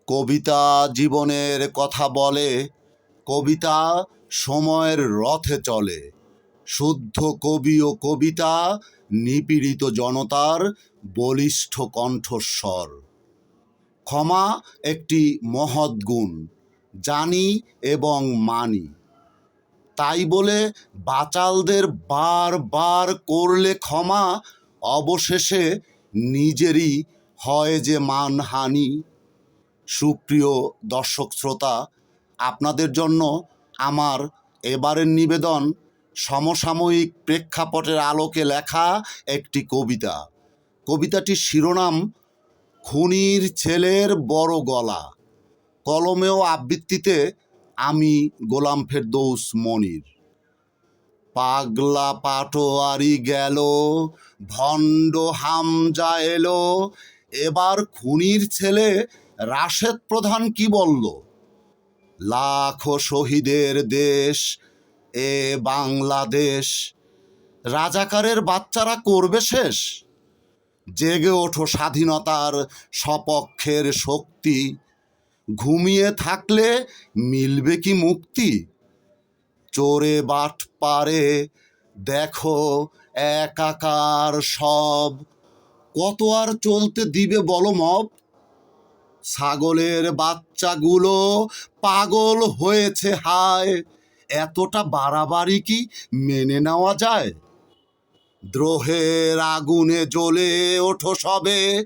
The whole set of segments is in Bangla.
কবিতা জীবনের কথা বলে, কবিতা সময়ের রথে চলে। শুদ্ধ কবি ও কবিতা নিপীড়িত জনতার বলিষ্ঠ কণ্ঠস্বর। ক্ষমা একটি মহৎ গুণ, জানি এবং মানি। তাই বলে বাচালদের বারবার করলে ক্ষমা অবশেষে নিজেরই হয় যে মানহানি। সুপ্রিয় দর্শক শ্রোতা, আপনাদের জন্য আমার এবারের নিবেদন সমসাময়িক প্রেক্ষাপটের আলোকে লেখা একটি কবিতা। কবিতাটির শিরোনাম খুনির ছেলের বড় গলা। কলমে ও আবৃত্তিতে আমি গোলাম ফেরদৌস মনির। পাগলা পাটোয়ারি গেল, ভণ্ড হামজা এলো, এবার খুনির ছেলে রাশেদ প্রধান কি বলল? লাখো শহীদের দেশ এ বাংলাদেশ, রাজাকারের বাচ্চারা করবে শেষ। জেগে ওঠো স্বাধীনতার সপক্ষের শক্তি, ঘুমিয়ে থাকলে মিলবে কি মুক্তি? চোরে বাটপারে দেখো একাকার সব, কত আর চলতে দিবে বলো মব? ছাগলের বাচ্চাগুলো পাগল হয়েছে হায়, এতটা বাড়াবাড়ি কি মেনে নেওয়া যায়? দ্রোহের আগুনে জ্বলে ওঠো সবে,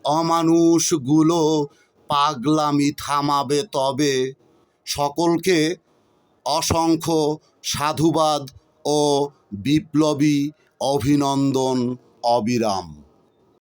অমানুষগুলো পাগলামি থামাবে তবে। সকলকে অসংখ্য সাধুবাদ ও বিপ্লবী অভিনন্দন অবিরাম।